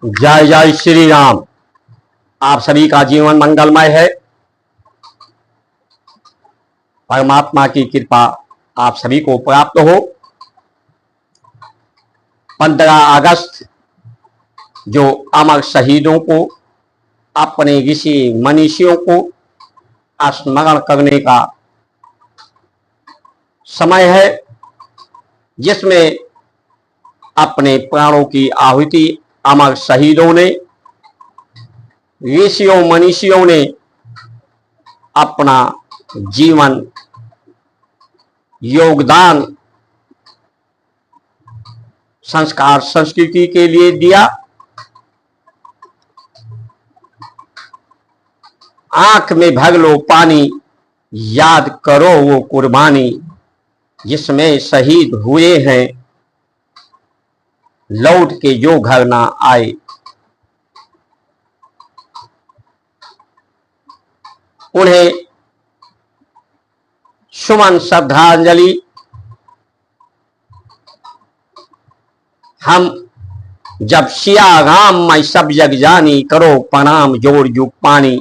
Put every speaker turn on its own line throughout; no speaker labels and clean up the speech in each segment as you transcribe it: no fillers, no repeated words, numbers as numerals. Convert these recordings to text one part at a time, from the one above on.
जय जय श्री राम। आप सभी का जीवन मंगलमय है। परमात्मा की कृपा आप सभी को प्राप्त हो। 15 अगस्त जो अमर शहीदों को, अपने ऋषि मनीषियों को स्मरण करने का समय है, जिसमें अपने प्राणों की आहुति अमर शहीदों ने, ऋषियों मनीषियों ने अपना जीवन योगदान संस्कार संस्कृति के लिए दिया। आंख में भर लो पानी, याद करो वो कुर्बानी, जिसमें शहीद हुए हैं लौट के जो घर ना आए। उन्हें सुमन श्रद्धांजलि हम जब सिया राम मैं सब जग जानी, करो प्रणाम जोड़ जुग पानी।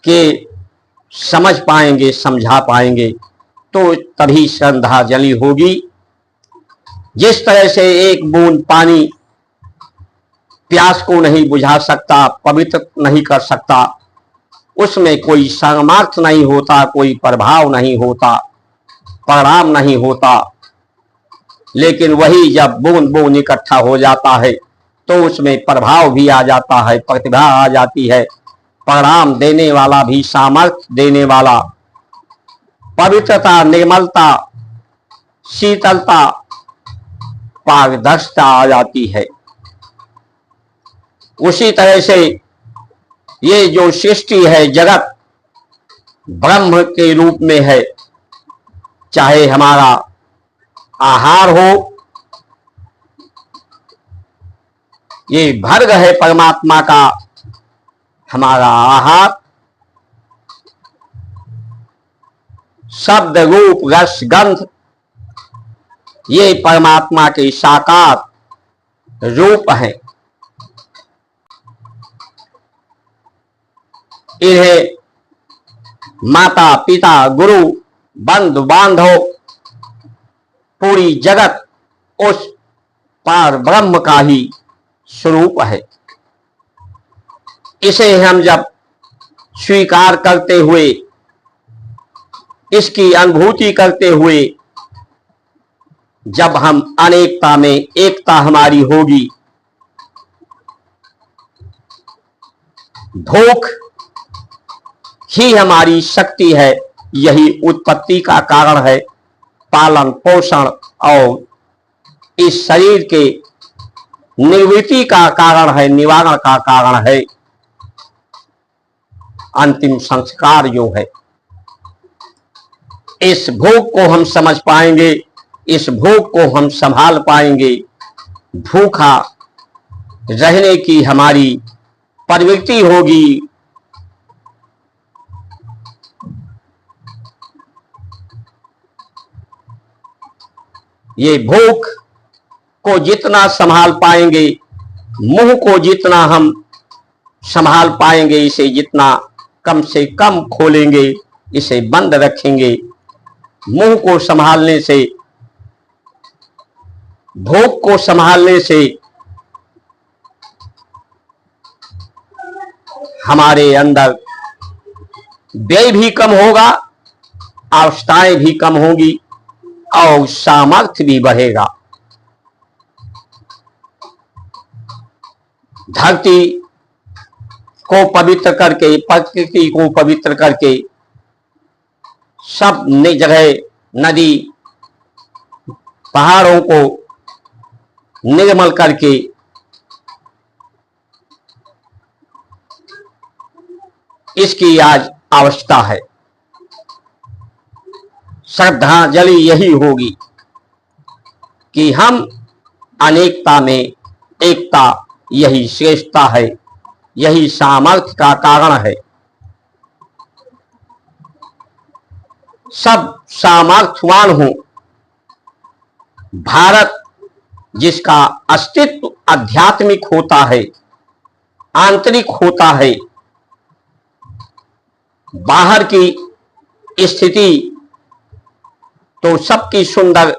के समझ पाएंगे, समझा पाएंगे तो तभी श्रद्धांजलि होगी। जिस तरह से एक बूंद पानी प्यास को नहीं बुझा सकता, पवित्र नहीं कर सकता, उसमें कोई सामर्थ्य नहीं होता, कोई प्रभाव नहीं होता, परिणाम नहीं होता। लेकिन वही जब बूंद बूंद इकट्ठा हो जाता है तो उसमें प्रभाव भी आ जाता है, प्रतिभा आ जाती है, परिणाम देने वाला भी, सामर्थ्य देने वाला, पवित्रता, निर्मलता, शीतलता, पारदर्शिता आ जाती है। उसी तरह से ये जो सृष्टि है, जगत ब्रह्म के रूप में है। चाहे हमारा आहार हो, ये भर्ग है परमात्मा का हमारा आहार। शब्द रूप रस गंध, ये परमात्मा के साकार रूप है। इन्हें माता पिता गुरु बंधु बांधव पूरी जगत उस पार ब्रह्म का ही स्वरूप है। इसे हम जब स्वीकार करते हुए, इसकी अनुभूति करते हुए, जब हम अनेकता में एकता हमारी होगी, भूख ही हमारी शक्ति है, यही उत्पत्ति का कारण है, पालन पोषण और इस शरीर के निवृत्ति का कारण है, निवारण का कारण है, अंतिम संस्कार जो है। इस भूख को हम समझ पाएंगे, इस भूख को हम संभाल पाएंगे, भूखा रहने की हमारी प्रवृत्ति होगी। ये भूख को जितना संभाल पाएंगे, मुंह को जितना हम संभाल पाएंगे, इसे जितना कम से कम खोलेंगे, इसे बंद रखेंगे, मुंह को संभालने से, भूख को संभालने से हमारे अंदर व्यय भी कम होगा, आवश्यकताएं भी कम होगी और सामर्थ्य भी बढ़ेगा। धरती को पवित्र करके, प्रकृति को पवित्र करके, सब जगह नदी पहाड़ों को निर्मल करके इसकी आज आवश्यकता है। श्रद्धांजलि यही होगी कि हम अनेकता में एकता, यही श्रेष्ठता है, यही सामर्थ्य का कारण है। सब सामर्थ्यवान हो, भारत जिसका अस्तित्व आध्यात्मिक होता है, आंतरिक होता है, बाहर की स्थिति तो सबकी सुंदर,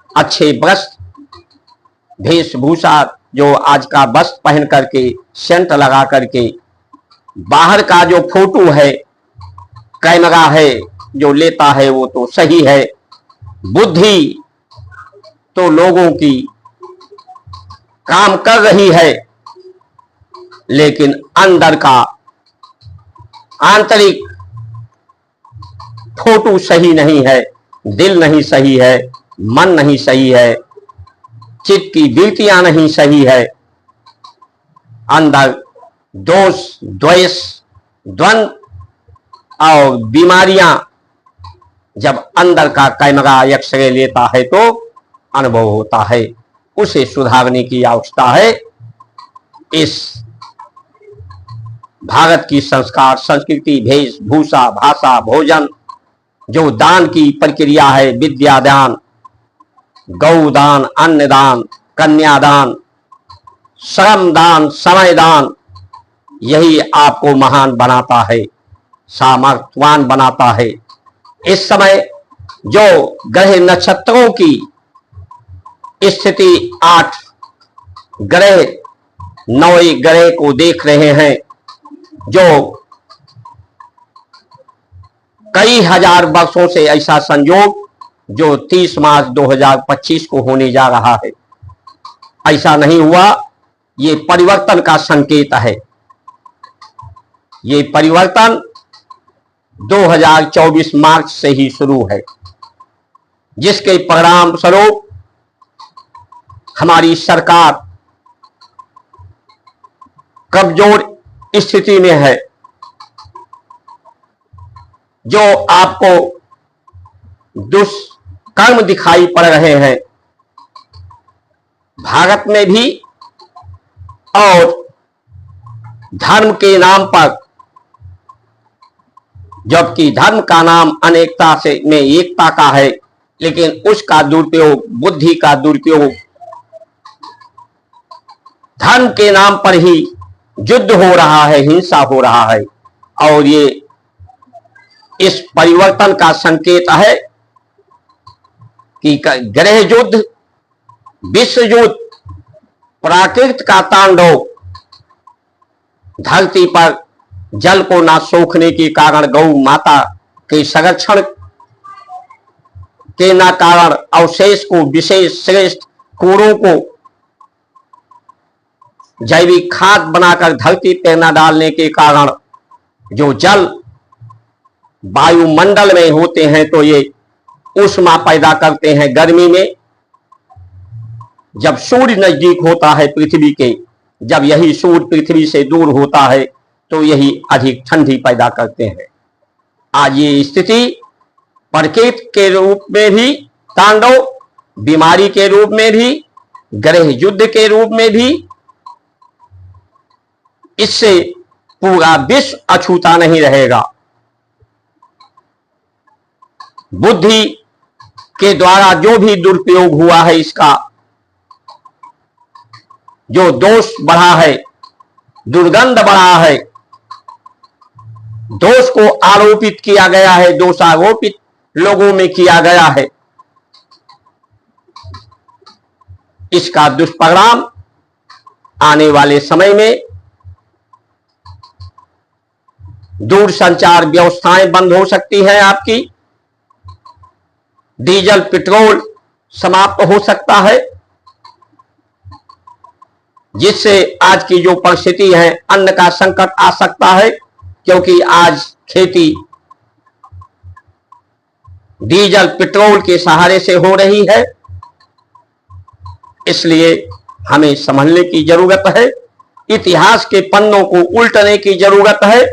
अच्छे वस्त्र वेशभूषा, जो आज का वस्त्र पहन करके, सेंट लगा करके, बाहर का जो फोटो है, कैमरा है जो लेता है वो तो सही है, बुद्धि तो लोगों की काम कर रही है, लेकिन अंदर का आंतरिक फोटो सही नहीं है, दिल नहीं सही है, मन नहीं सही है, चित्त की वृत्तियां नहीं सही है, अंदर दोष, द्वेष, द्वंद्व और बीमारियां जब अंदर का कैमरा एक्सरे लेता है तो अनुभव होता है। उसे सुधारने की आवश्यकता है। इस भारत की संस्कार, संस्कृति, वेशभूषा, भाषा, भोजन, जो दान की प्रक्रिया है, विद्यादान, गौदान, अन्नदान, कन्यादान, श्रमदान, समयदान, यही आपको महान बनाता है, सामर्थ्यवान बनाता है। इस समय जो ग्रह नक्षत्रों की स्थिति 8 ग्रह 9 ग्रह को देख रहे हैं, जो कई हजार वर्षों से ऐसा संयोग जो 30 मार्च 2025 को होने जा रहा है, ऐसा नहीं हुआ। ये परिवर्तन का संकेत है। ये परिवर्तन 2024 मार्च से ही शुरू है, जिसके परिणाम स्वरूप हमारी सरकार कमजोर स्थिति में है। जो आपको दुष्कर्म दिखाई पड़ रहे हैं भारत में भी, और धर्म के नाम पर, जबकि धर्म का नाम अनेकता से में एकता का है, लेकिन उसका दुरुपयोग, बुद्धि का दुरुपयोग, धर्म के नाम पर ही युद्ध हो रहा है, हिंसा हो रहा है। और ये इस परिवर्तन का संकेत है कि ग्रह युद्ध, विश्व युद्ध, प्राकृत का तांडव, धरती पर जल को ना सोखने के कारण, गौ माता के संरक्षण के ना कारण, अवशेष को, विशेष श्रेष्ठ कूड़ों को जैविक खाद बनाकर धरती पर न डालने के कारण जो जल वायुमंडल में होते हैं तो ये ऊष्मा पैदा करते हैं गर्मी में। जब सूर्य नजदीक होता है पृथ्वी के, जब यही सूर्य पृथ्वी से दूर होता है तो यही अधिक ठंडी पैदा करते हैं। आज ये स्थिति प्रकृति के रूप में भी तांडव, बीमारी के रूप में भी, ग्रह युद्ध के रूप में भी, इससे पूरा विश्व अछूता नहीं रहेगा। बुद्धि के द्वारा जो भी दुरुपयोग हुआ है, इसका जो दोष बढ़ा है, दुर्गंध बढ़ा है, दोष को आरोपित किया गया है, दोषारोपित लोगों में किया गया है, इसका दुष्परिणाम आने वाले समय में दूरसंचार व्यवस्थाएं बंद हो सकती हैं आपकी, डीजल पेट्रोल समाप्त हो सकता है, जिससे आज की जो परिस्थिति है, अन्न का संकट आ सकता है, क्योंकि आज खेती डीजल पेट्रोल के सहारे से हो रही है। इसलिए हमें समझने की जरूरत है, इतिहास के पन्नों को उल्टने की जरूरत है।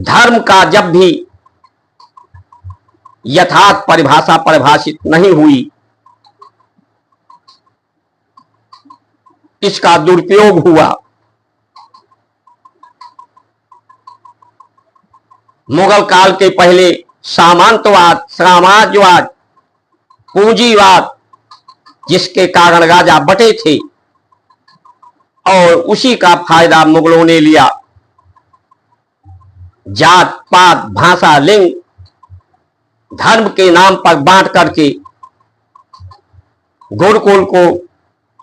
धर्म का जब भी यथार्थ परिभाषा परिभाषित नहीं हुई, इसका दुरुपयोग हुआ। मुगल काल के पहले सामंतवाद, साम्राज्यवाद, पूंजीवाद जिसके कारण राजा बटे थे और उसी का फायदा मुगलों ने लिया। जात पात भाषा लिंग धर्म के नाम पर बांट करके गुरुकुल को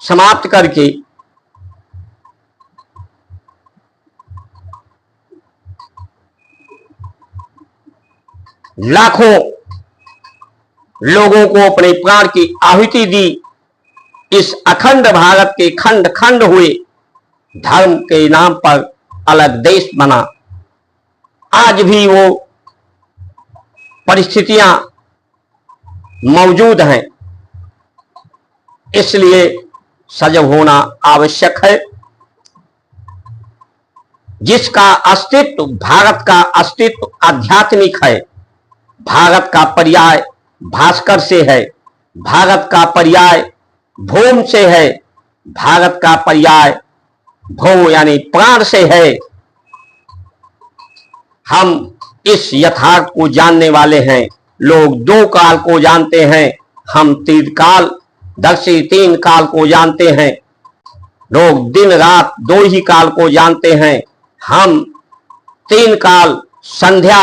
समाप्त करके लाखों लोगों को अपने प्राण की आहुति दी। इस अखंड भारत के खंड खंड हुए, धर्म के नाम पर अलग देश बना। आज भी वो परिस्थितियां मौजूद हैं, इसलिए सजग होना आवश्यक है। जिसका अस्तित्व, भारत का अस्तित्व आध्यात्मिक है। भारत का पर्याय भास्कर से है, भारत का पर्याय भूम से है, भारत का पर्याय भो यानी प्राण से है। हम इस यथार्थ को जानने वाले हैं। लोग दो काल को जानते हैं, हम तीन काल दर्शी तीन काल को जानते हैं। लोग दिन रात दो ही काल को जानते हैं, हम तीन काल संध्या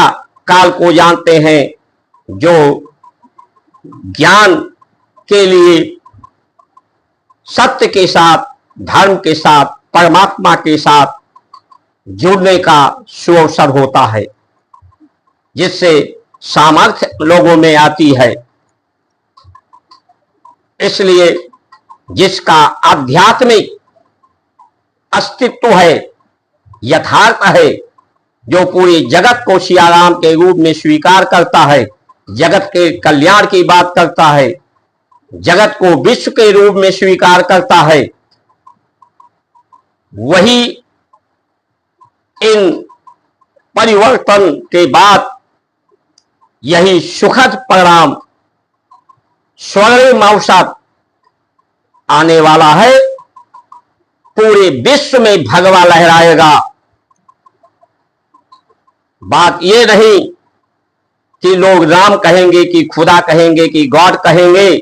काल को जानते हैं। जो ज्ञान के लिए सत्य के साथ, धर्म के साथ, परमात्मा के साथ जुड़ने का सुअवसर होता है, जिससे सामर्थ्य लोगों में आती है। इसलिए जिसका आध्यात्मिक अस्तित्व है, यथार्थ है, जो पूरे जगत को सियाराम के रूप में स्वीकार करता है, जगत के कल्याण की बात करता है, जगत को विश्व के रूप में स्वीकार करता है, वही इन परिवर्तन के बाद यही सुखद परिणाम, स्वर्णिम अवसर आने वाला है। पूरे विश्व में भगवा लहराएगा। बात यह नहीं कि लोग राम कहेंगे कि खुदा कहेंगे कि गॉड कहेंगे।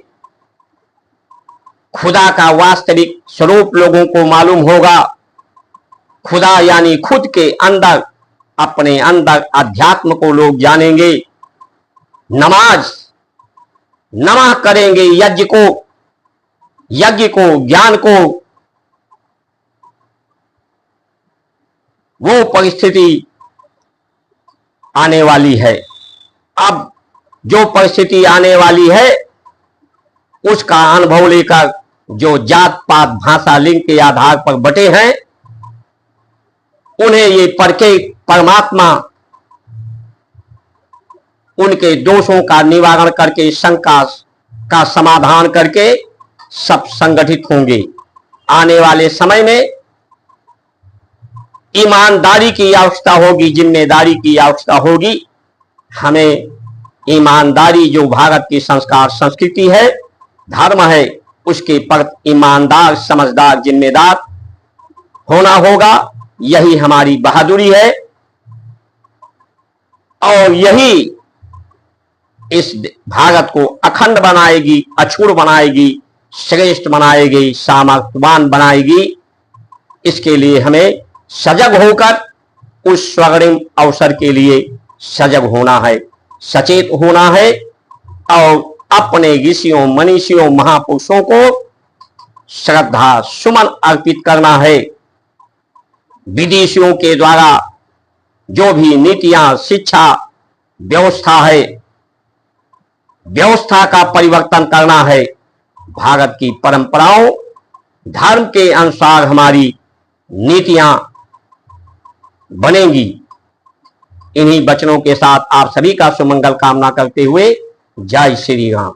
खुदा का वास्तविक स्वरूप लोगों को मालूम होगा। खुदा यानी खुद के अंदर, अपने अंदर अध्यात्म को लोग जानेंगे। नमाज नमः करेंगे यज्ञ को, ज्ञान को। वो परिस्थिति आने वाली है। अब जो परिस्थिति आने वाली है उसका अनुभव लेकर जो जात पात भाषा लिंग के आधार पर बटे हैं, उन्हें ये परखे परमात्मा उनके दोषों का निवारण करके, शंका का समाधान करके सब संगठित होंगे। आने वाले समय में ईमानदारी की आवश्यकता होगी, जिम्मेदारी की आवश्यकता होगी। हमें ईमानदारी, जो भारत की संस्कार संस्कृति है, धर्म है, उसके पर ईमानदार, समझदार, जिम्मेदार होना होगा। यही हमारी बहादुरी है और यही इस भारत को अखंड बनाएगी, अछूत बनाएगी, श्रेष्ठ बनाएगी, सामर्थ्यवान बनाएगी। इसके लिए हमें सजग होकर उस स्वर्णिम अवसर के लिए सजग होना है, सचेत होना है और अपने ऋषियों, मनीषियों, महापुरुषों को श्रद्धा सुमन अर्पित करना है। विदेशियों के द्वारा जो भी नीतियां, शिक्षा, व्यवस्था है, व्यवस्था का परिवर्तन करना है। भारत की परंपराओं, धर्म के अनुसार हमारी नीतियां बनेंगी। इन्हीं वचनों के साथ आप सभी का सुमंगल कामना करते हुए जय श्री राम।